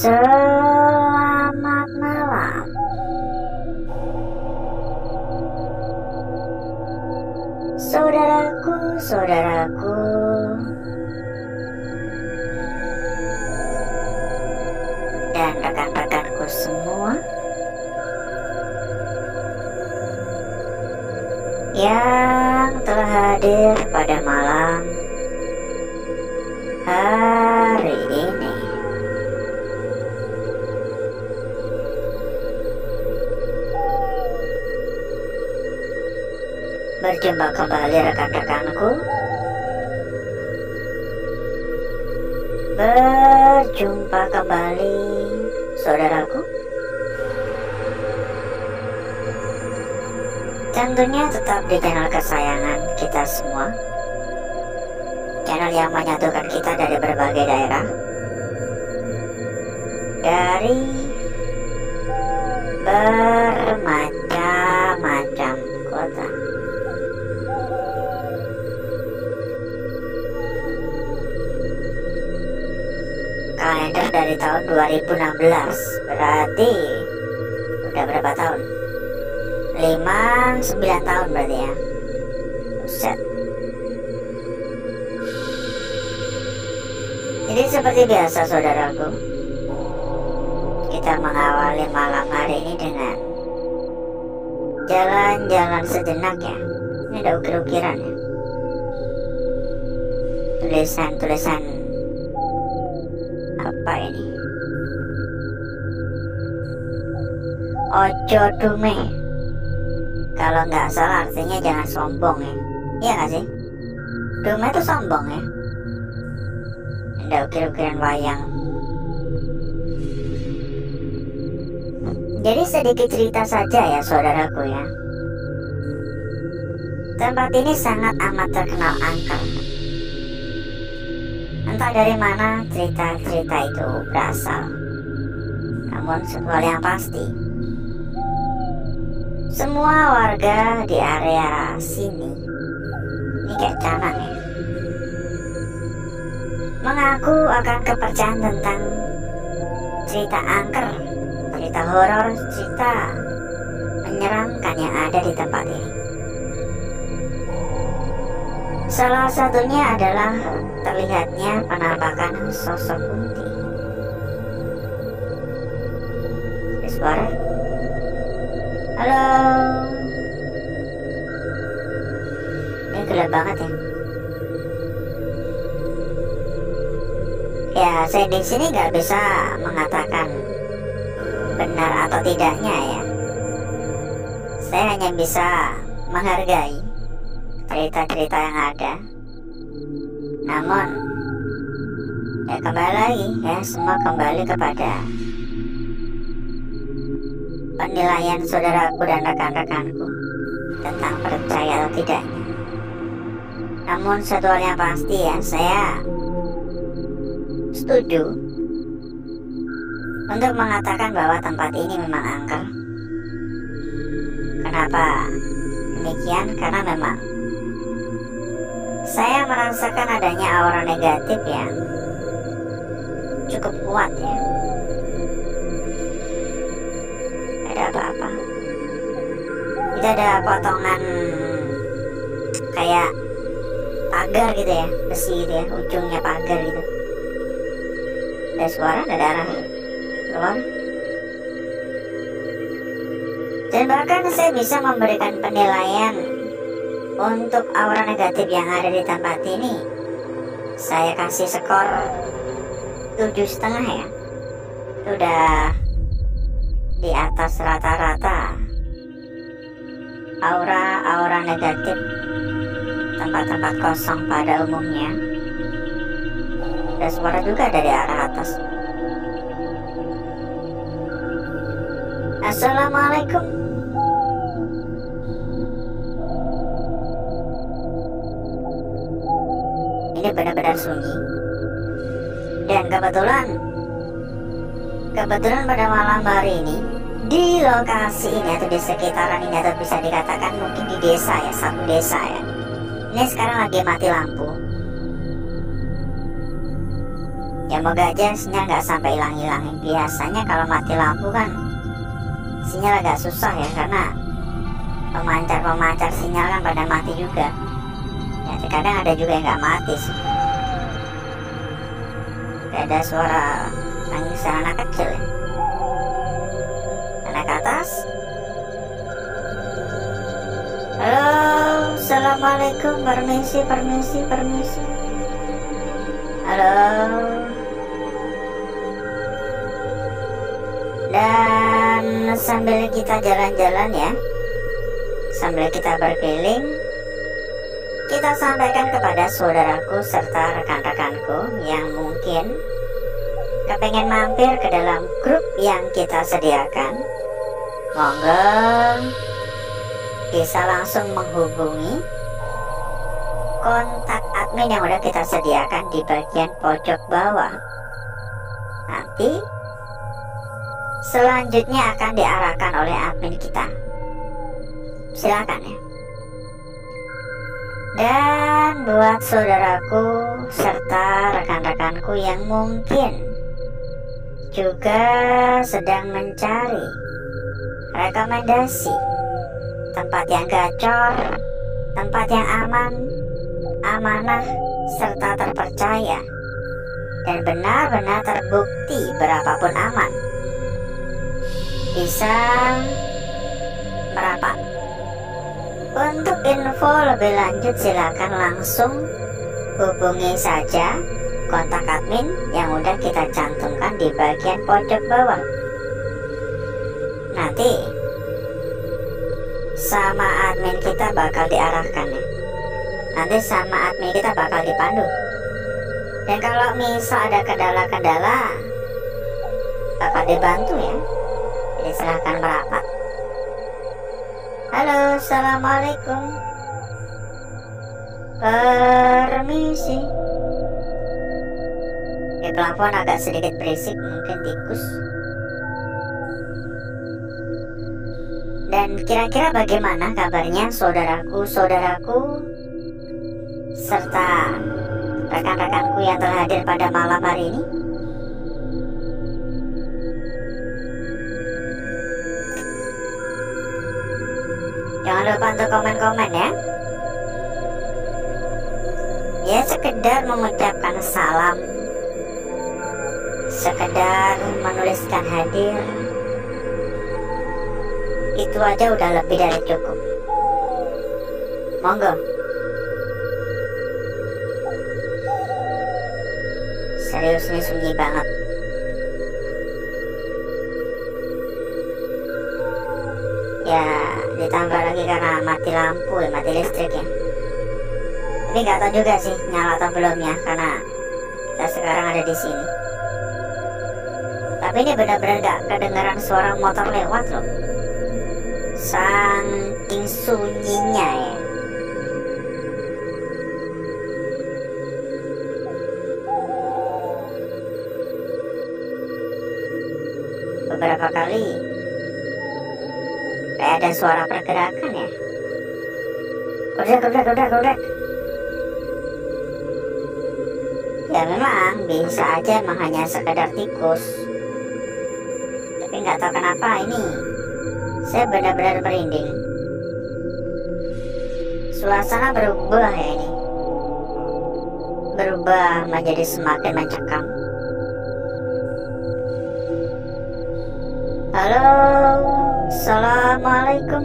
Selamat malam. Saudaraku, dan rekan-rekanku semua yang telah hadir pada malam hari ini. Berjumpa kembali rekan-rekanku. Berjumpa kembali saudaraku. Tentunya tetap di channel kesayangan kita semua, channel yang menyatukan kita dari berbagai daerah, dari bermacam-macam kota. Kalender dari tahun 2016, berarti udah berapa tahun? 9 tahun berarti ya. Buset. Jadi seperti biasa saudaraku, kita mengawali malam hari ini dengan jalan-jalan sejenak ya. Ini ada ukir-ukiran ya, tulisan-tulisan apa ini? Ojo dume, kalau nggak salah artinya jangan sombong ya. Iya nggak sih? Dume itu sombong ya. Ada ukir-ukiran wayang. Jadi sedikit cerita saja ya saudaraku ya. Tempat ini sangat amat terkenal angker. Entah dari mana cerita-cerita itu berasal. Namun satu hal yang pasti, semua warga di area sini, ini kayak Canang ya, mengaku akan kepercayaan tentang cerita angker, cerita horor, cerita menyeramkan yang ada di tempat ini. Salah satunya adalah terlihatnya penampakan sosok Kunti. Suara? Halo. Ini gelap banget ya. Ya, saya di sini nggak bisa mengatakan benar atau tidaknya ya. Saya hanya bisa menghargai cerita-cerita yang ada. Namun ya kembali lagi ya, semua kembali kepada penilaian saudaraku dan rekan-rekanku tentang percaya atau tidaknya. Namun satu hal yang pasti ya, saya setuju untuk mengatakan bahwa tempat ini memang angker. Kenapa demikian? Karena memang saya merasakan adanya aura negatif yang cukup kuat ya. Ada apa-apa? Itu ada potongan kayak pagar gitu ya, besi gitu ya, ujungnya pagar gitu. Ada suara, ada darah keluar. Dan bahkan saya bisa memberikan penilaian untuk aura negatif yang ada di tempat ini. Saya kasih skor 7,5 ya. Itu udah di atas rata-rata aura-aura negatif tempat-tempat kosong pada umumnya. Ada suara juga dari arah atas. Assalamualaikum. Ini benar-benar sunyi. Dan kebetulan pada malam hari ini di lokasi ini atau di sekitaran ini, atau bisa dikatakan mungkin di desa ya, satu desa ya, ini sekarang lagi mati lampu. Ya moga aja sinyal nggak sampai hilang-hilang. Biasanya kalau mati lampu kan sinyal agak susah ya, karena pemancar sinyal kan pada mati juga. Ya terkadang ada juga yang nggak mati sih. Ada suara tangisan anak kecil ya. Anak atas. Halo, assalamualaikum, permisi. Halo. Dan sambil kita jalan-jalan ya, sambil kita berkeliling, kita sampaikan kepada saudaraku serta rekan-rekanku yang mungkin kepengen mampir ke dalam grup yang kita sediakan. Monggo bisa langsung menghubungi kontak admin yang udah kita sediakan di bagian pojok bawah. Nanti selanjutnya akan diarahkan oleh admin kita. Silakan ya. Dan buat saudaraku serta rekan-rekanku yang mungkin juga sedang mencari rekomendasi tempat yang gacor, tempat yang aman, amanah, serta terpercaya, dan benar-benar terbukti berapapun aman, bisa merapat. Untuk info lebih lanjut silakan langsung hubungi saja kontak admin yang udah kita cantumkan di bagian pojok bawah. Nanti sama admin kita bakal diarahkan ya. Nanti sama admin kita bakal dipandu. Dan kalau misal ada kendala-kendala bakal dibantu ya. Jadi silahkan merapat. Halo, assalamualaikum, permisi. Plafon agak sedikit berisik, mungkin tikus. Dan kira-kira bagaimana kabarnya saudaraku serta rekan-rekanku yang telah hadir pada malam hari ini? Jangan lupa untuk komen-komen ya. Ya sekedar mengucapkan salam, sekedar menuliskan hadir, itu aja udah lebih dari cukup. Monggo. Serius nih, sunyi banget. Ya ditambah lagi karena mati lampu ya, mati listrik ya. Tapi nggak tahu juga sih nyala atau belum ya, karena kita sekarang ada di sini. Tapi ini benar-benar gak kedengaran suara motor lewat loh, saking sunyinya ya. Beberapa kali kayak ada suara pergerakan ya. Gordek. Ya memang bisa aja emang hanya sekedar tikus. Tapi nggak tahu kenapa ini saya benar-benar merinding. Suasana berubah ya ini. Berubah menjadi semakin mencekam. Halo, assalamualaikum.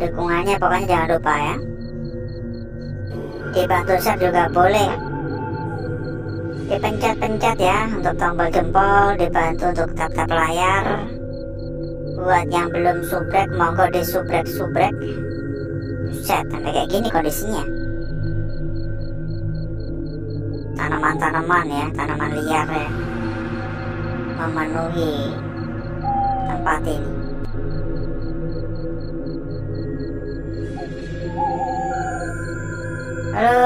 Dukungannya pokoknya jangan lupa ya. Dibantu share juga boleh. Dipencet-pencet ya untuk tombol jempol, dibantu untuk tap-tap layar. Buat yang belum subrek, monggo disubrek-subrek. Buset, sampai kayak gini kondisinya. Tanaman-tanaman ya, tanaman liar ya, memenuhi tempat ini. Halo.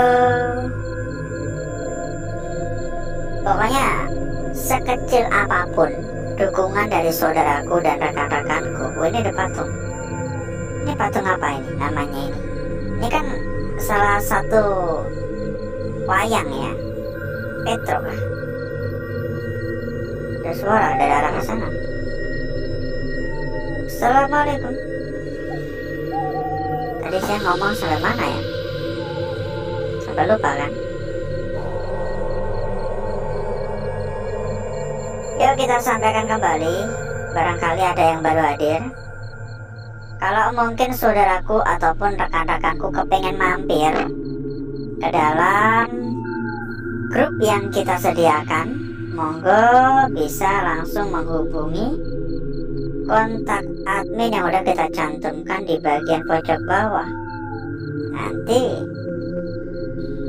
Pokoknya sekecil apapun dukungan dari saudaraku dan rekan-rekanku. Ini ada patung. Ini patung apa ini namanya ini? Ini kan salah satu wayang ya, Petro kah? Ada suara dari arah sana. Assalamualaikum. Tadi saya ngomong sampai mana ya? Sampai lupa kan? Yuk kita sampaikan kembali. Barangkali ada yang baru hadir. Kalau mungkin saudaraku ataupun rekan-rekanku kepengen mampir ke dalam grup yang kita sediakan, monggo bisa langsung menghubungi kontak admin yang udah kita cantumkan di bagian pojok bawah. Nanti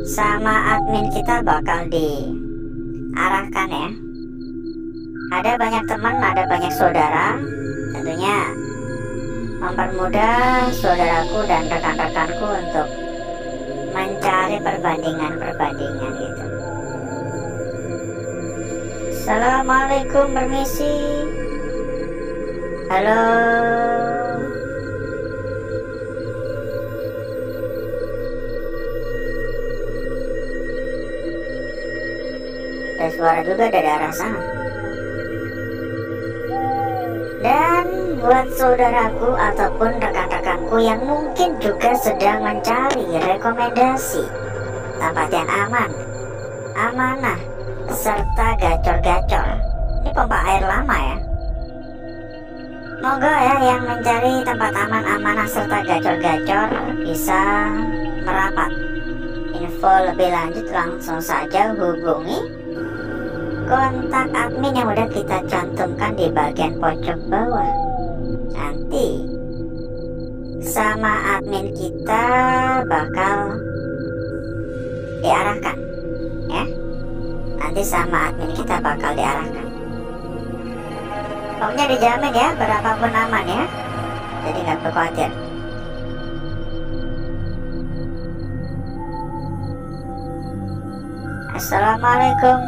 sama admin kita bakal diarahkan ya. Ada banyak teman, ada banyak saudara, tentunya mempermudah saudaraku dan rekan-rekanku untuk mencari perbandingan gitu. Assalamualaikum, permisi. Halo. Ada suara juga dari arah sana. Dan buat saudaraku ataupun rekan-rekanku yang mungkin juga sedang mencari rekomendasi tempat yang aman, amanah, serta gacor-gacor. Ini pompa air lama ya. Monggo ya yang mencari tempat aman, amanah, serta gacor-gacor bisa merapat. Info lebih lanjut langsung saja hubungi kontak admin yang udah kita cantumkan di bagian pojok bawah. Nanti sama admin kita bakal diarahkan ya. Nanti sama admin kita bakal diarahkan. Pokoknya dijamin ya, berapapun aman ya. Jadi nggak perlu khawatir. Assalamualaikum.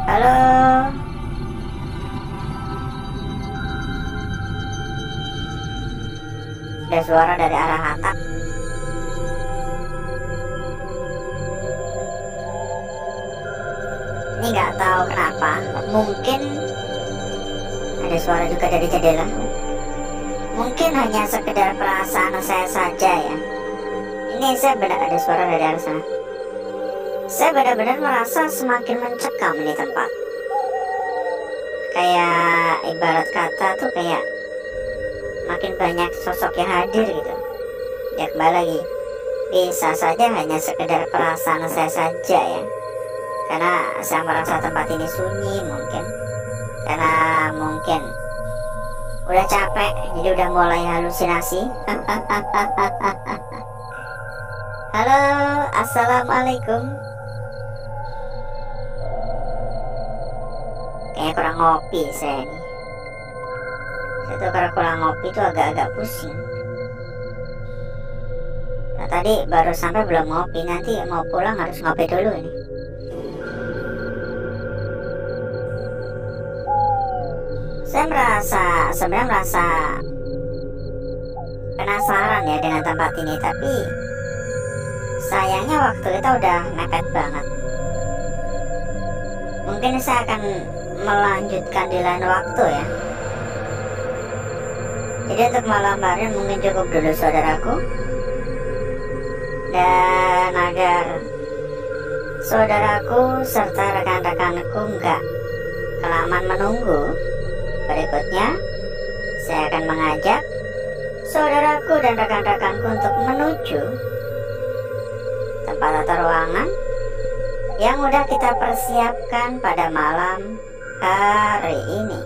Halo. Ada suara dari arah atap. Ini nggak tahu kenapa. Mungkin ada suara juga dari jendela. Mungkin hanya sekedar perasaan saya saja ya. Ini saya benar ada suara dari arah sana. Saya benar-benar merasa semakin mencekam di tempat. Kayak ibarat kata tuh kayak makin banyak sosok yang hadir gitu. Ya kembali lagi, bisa saja hanya sekedar perasaan saya saja ya. Karena saya merasa tempat ini sunyi mungkin. Karena mungkin udah capek, jadi udah mulai halusinasi. Halo, assalamualaikum. Kayaknya kurang ngopi saya nih. Saya tuh kalau kurang ngopi tuh agak-agak pusing. Nah, tadi baru sampai belum ngopi, nanti mau pulang harus ngopi dulu ini. Saya sebenarnya merasa penasaran ya dengan tempat ini, tapi sayangnya waktu kita udah mepet banget. Mungkin saya akan melanjutkan di lain waktu ya. Jadi untuk malam hari mungkin cukup dulu saudaraku. Dan agar saudaraku serta rekan-rekanku nggak kelamaan menunggu, berikutnya saya akan mengajak saudaraku dan rekan-rekanku untuk menuju tempat atau ruangan yang udah kita persiapkan pada malam hari ini.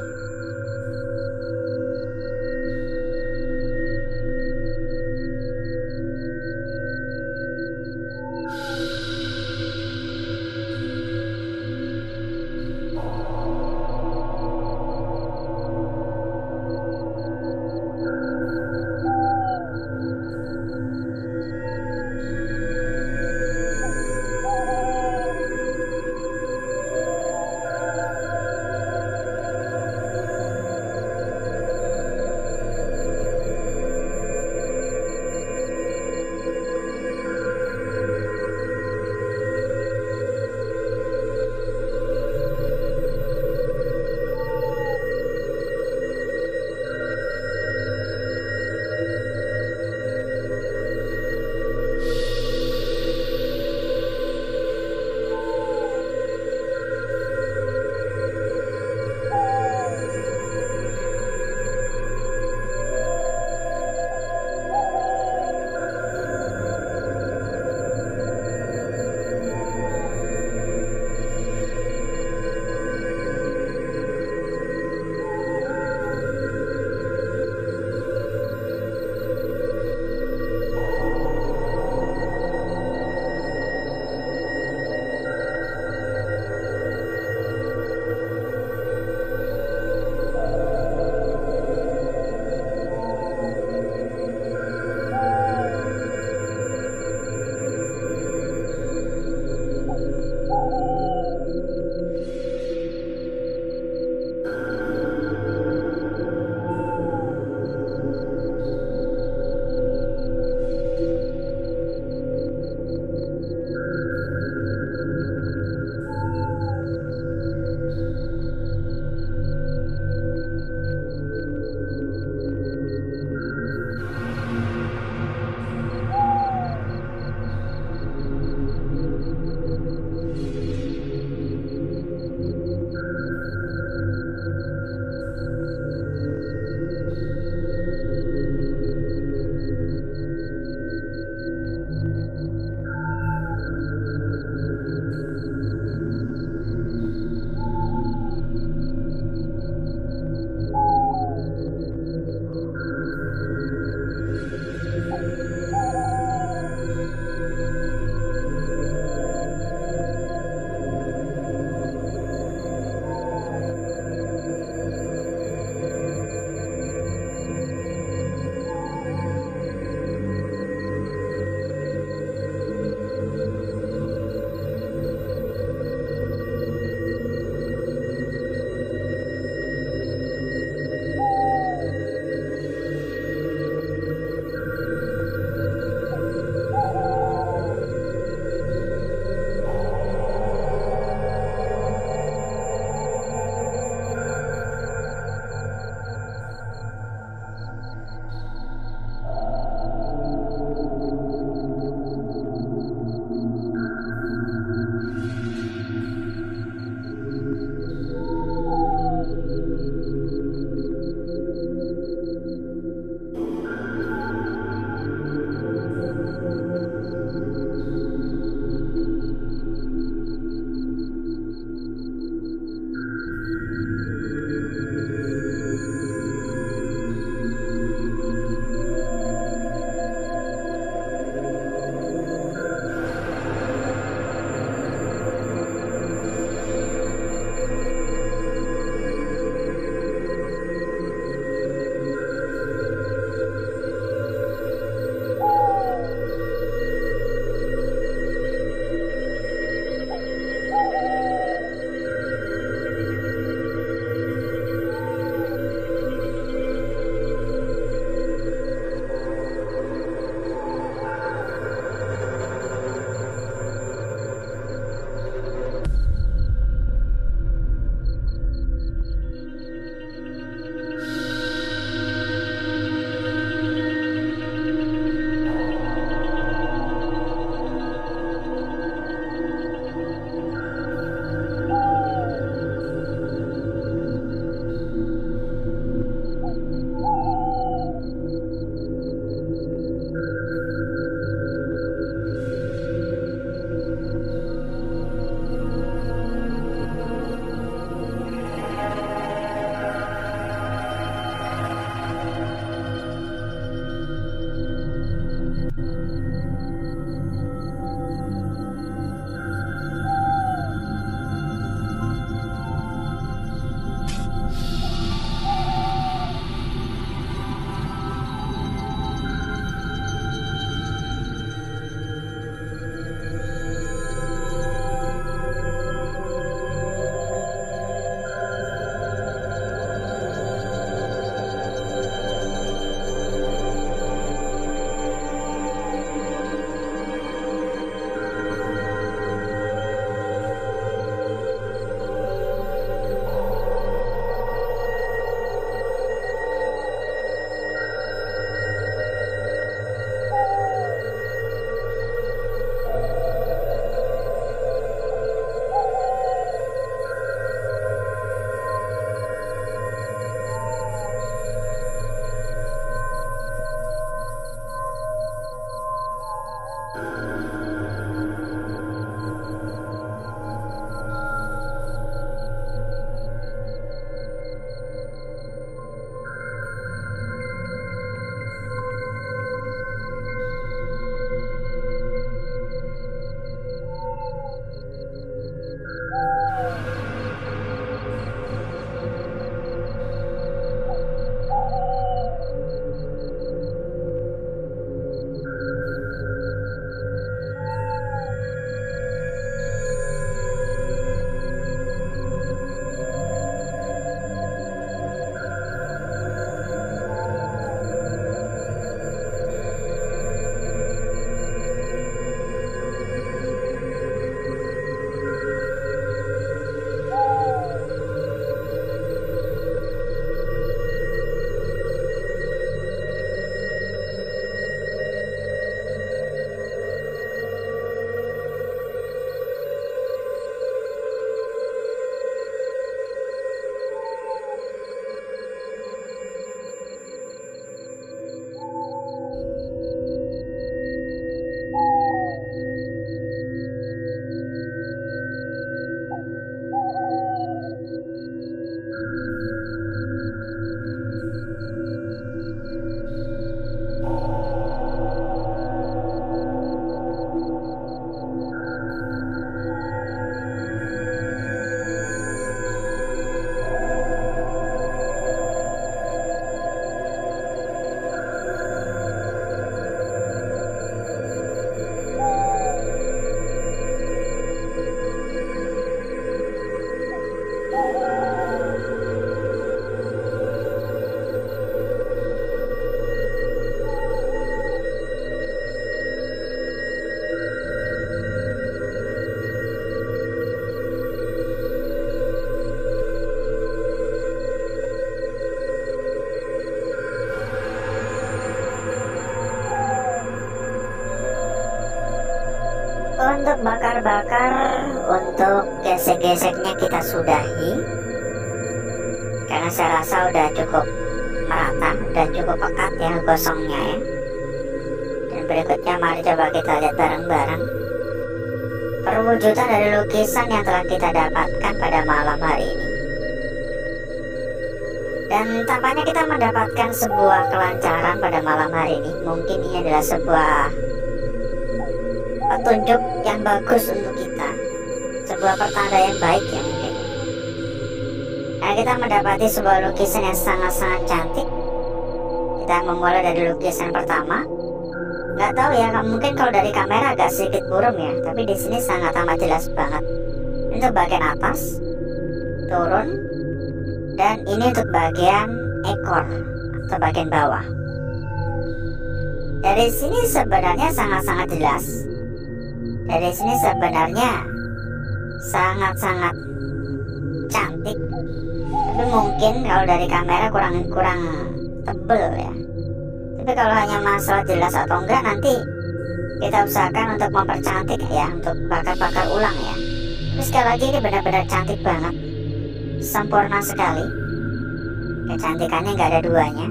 Untuk bakar-bakar, untuk gesek-geseknya kita sudahi, karena saya rasa udah cukup merata, udah cukup pekat ya gosongnya ya. Dan berikutnya mari coba kita lihat bareng-bareng perwujudan dari lukisan yang telah kita dapatkan pada malam hari ini. Dan tampaknya kita mendapatkan sebuah kelancaran pada malam hari ini. Mungkin ini adalah sebuah petunjuk yang bagus untuk kita, sebuah pertanda yang baik ya mungkin. Karena kita mendapati sebuah lukisan yang sangat-sangat cantik. Kita memulai dari lukisan pertama. Nggak tahu ya, mungkin kalau dari kamera agak sedikit buram ya, tapi di sini sangat amat jelas banget. Ini untuk bagian atas, turun, dan ini untuk bagian ekor atau bagian bawah. Dari sini sebenarnya sangat-sangat jelas. Dari sini sebenarnya sangat-sangat cantik, tapi mungkin kalau dari kamera kurang tebel ya. Tapi kalau hanya masalah jelas atau enggak, nanti kita usahakan untuk mempercantik ya, untuk bakar-bakar ulang ya. Tapi sekali lagi ini benar-benar cantik banget, sempurna sekali. Kecantikannya nggak ada duanya.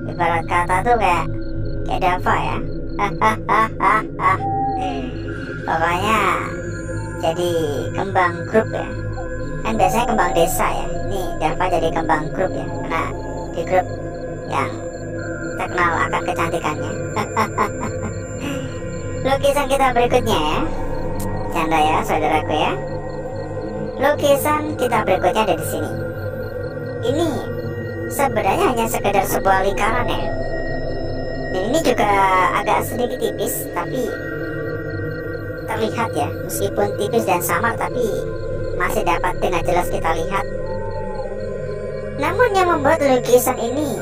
Ibarat kata tuh kayak Dava ya. Pokoknya jadi kembang grup ya. Kan biasanya kembang desa ya. Ini Dava jadi kembang grup ya, karena di grup yang terkenal akan kecantikannya. Lukisan kita berikutnya ya. Canda ya saudaraku ya. Lukisan kita berikutnya ada di sini. Ini sebenarnya hanya sekedar sebuah lingkaran ya. Dan ini juga agak sedikit tipis, tapi terlihat ya, meskipun tipis dan samar tapi masih dapat dengan jelas kita lihat. Namun yang membuat lukisan ini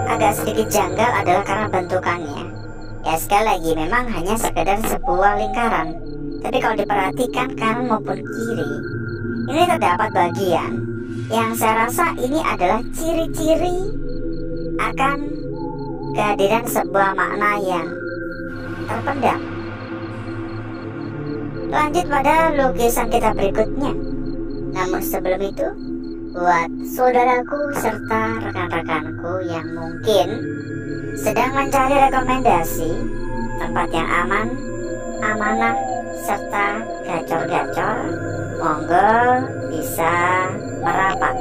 agak sedikit janggal adalah karena bentukannya. Ya sekali lagi memang hanya sekedar sebuah lingkaran, tapi kalau diperhatikan kanan maupun kiri, ini terdapat bagian yang saya rasa ini adalah ciri-ciri akan kehadiran sebuah makna yang terpendam. Lanjut pada lukisan kita berikutnya. Namun sebelum itu, buat saudaraku serta rekan-rekanku yang mungkin sedang mencari rekomendasi tempat yang aman, amanah, serta gacor-gacor, monggo bisa merapat.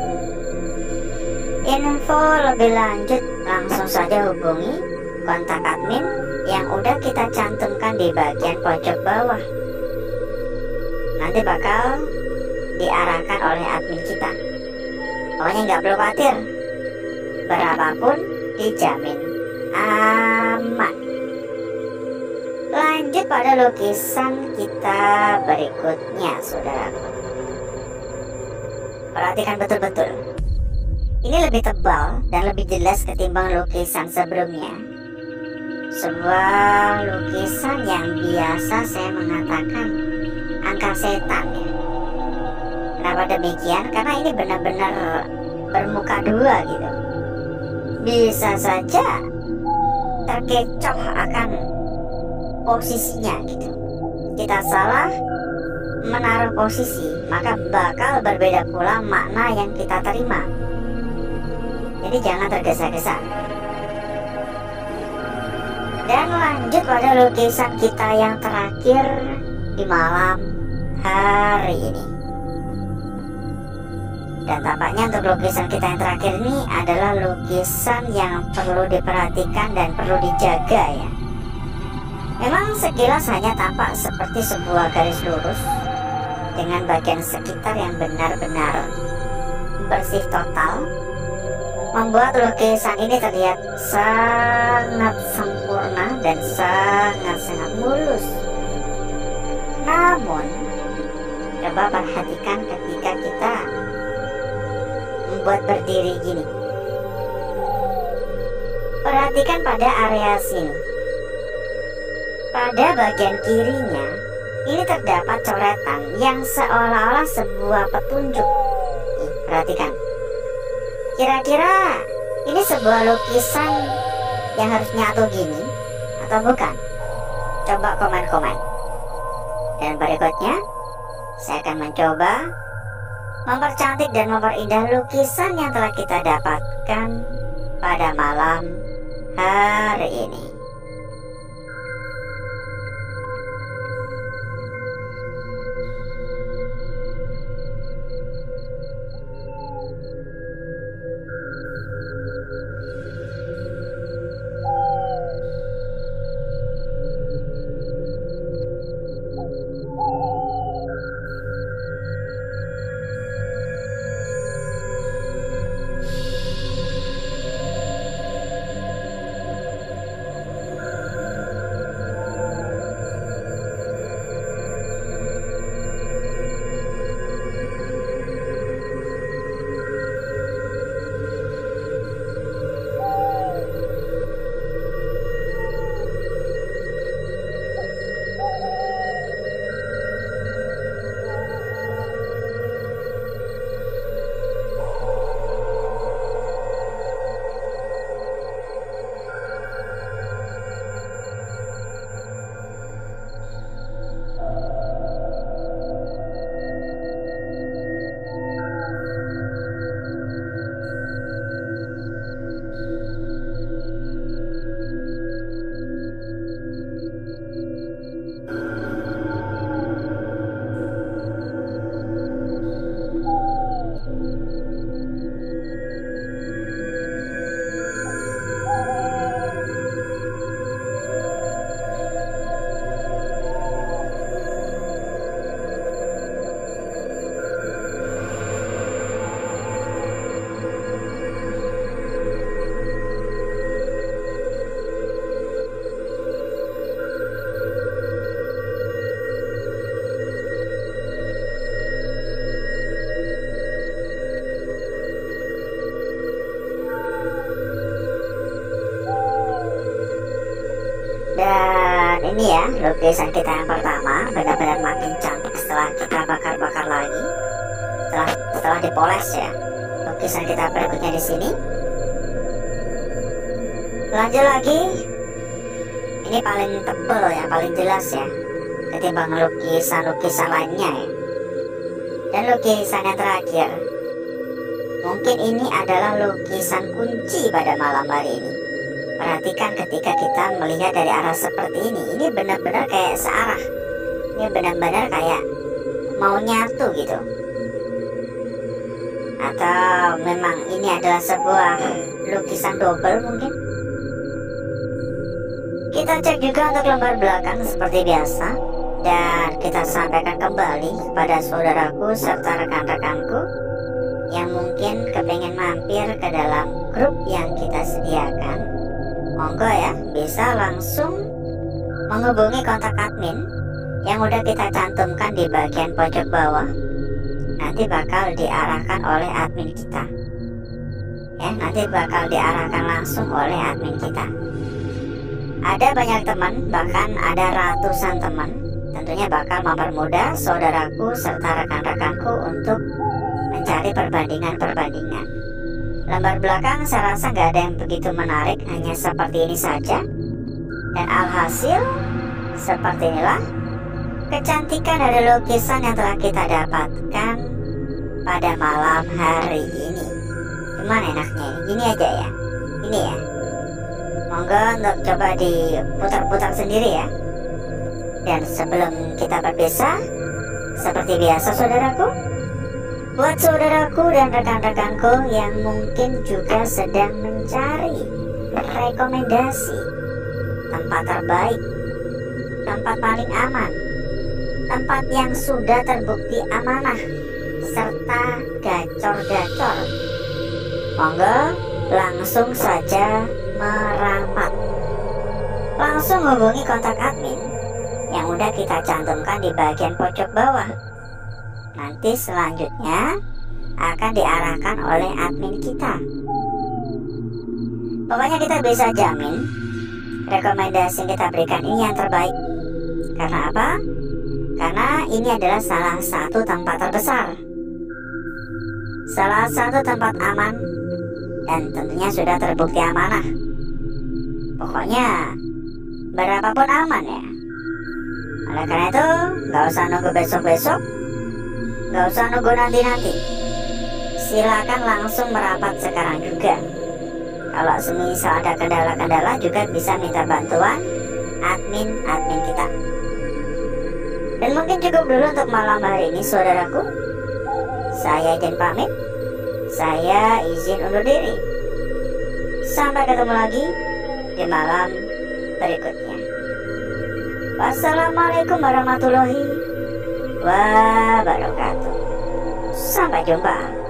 Info lebih lanjut langsung saja hubungi kontak admin yang udah kita cantumkan di bagian pojok bawah. Nanti bakal diarahkan oleh admin kita. Pokoknya nggak perlu khawatir, berapapun dijamin aman. Lanjut pada lukisan kita berikutnya, saudaraku. Perhatikan betul-betul. Ini lebih tebal dan lebih jelas ketimbang lukisan sebelumnya. Sebuah lukisan yang biasa saya mengatakan angka setan ya. Kenapa demikian? Karena ini benar-benar bermuka dua gitu. Bisa saja terkecoh akan posisinya gitu. Kita salah menaruh posisi, maka bakal berbeda pula makna yang kita terima. Jadi jangan tergesa-gesa. Dan lanjut pada lukisan kita yang terakhir di malam hari ini. Dan tampaknya untuk lukisan kita yang terakhir ini adalah lukisan yang perlu diperhatikan dan perlu dijaga ya. Memang sekilas hanya tampak seperti sebuah garis lurus dengan bagian sekitar yang benar-benar bersih total, membuat lukisan ini terlihat sangat sempurna dan sangat-sangat mulus. Namun, coba perhatikan ketika kita membuat berdiri gini. Perhatikan pada area sini. Pada bagian kirinya, ini terdapat coretan yang seolah-olah sebuah petunjuk. Perhatikan. Kira-kira ini sebuah lukisan yang harus nyatu gini atau bukan? Coba komen-komen. Dan berikutnya, saya akan mencoba mempercantik dan memperindah lukisan yang telah kita dapatkan pada malam hari ini. Dan ini ya lukisan kita yang pertama, benar-benar makin cantik setelah kita bakar-bakar lagi, setelah dipoles ya. Lukisan kita berikutnya di sini. Lanjut lagi, ini paling tebal ya, paling jelas ya ketimbang lukisan-lukisan lainnya ya. Dan lukisan yang terakhir, mungkin ini adalah lukisan kunci pada malam hari ini. Perhatikan ketika kita melihat dari arah seperti ini benar-benar kayak searah. Ini benar-benar kayak mau nyatu gitu. Atau memang ini adalah sebuah lukisan double mungkin. Kita cek juga untuk lembar belakang seperti biasa. Dan kita sampaikan kembali kepada saudaraku serta rekan-rekanku yang mungkin kepengen mampir ke dalam grup yang kita sediakan. Monggo ya, bisa langsung menghubungi kontak admin yang udah kita cantumkan di bagian pojok bawah. Nanti bakal diarahkan oleh admin kita. Ya, nanti bakal diarahkan langsung oleh admin kita. Ada banyak teman, bahkan ada ratusan teman. Tentunya bakal mempermudah saudaraku serta rekan-rekanku untuk mencari perbandingan-perbandingan. Lembar belakang saya rasa nggak ada yang begitu menarik, hanya seperti ini saja. Dan alhasil seperti inilah kecantikan dari lukisan yang telah kita dapatkan pada malam hari ini. Gimana enaknya? Gini aja ya. Ini ya. Monggo untuk coba diputar-putar sendiri ya. Dan sebelum kita berpisah, seperti biasa saudaraku, buat saudaraku dan rekan-rekanku yang mungkin juga sedang mencari rekomendasi tempat terbaik, tempat paling aman, tempat yang sudah terbukti amanah, serta gacor-gacor, monggo langsung saja merapat. Langsung hubungi kontak admin yang udah kita cantumkan di bagian pojok bawah. Nanti selanjutnya akan diarahkan oleh admin kita. Pokoknya kita bisa jamin rekomendasi yang kita berikan ini yang terbaik. Karena apa? Karena ini adalah salah satu tempat terbesar, salah satu tempat aman, dan tentunya sudah terbukti amanah. Pokoknya berapapun aman ya. Oleh karena itu, nggak usah nunggu besok-besok, nggak usah nunggu nanti-nanti. Silakan langsung merapat sekarang juga. Kalau semisal ada kendala-kendala juga bisa minta bantuan admin kita. Dan mungkin cukup dulu untuk malam hari ini saudaraku. Saya izin pamit. Saya izin undur diri. Sampai ketemu lagi di malam berikutnya. Wassalamualaikum warahmatullahi wabarakatuh. Sampai jumpa.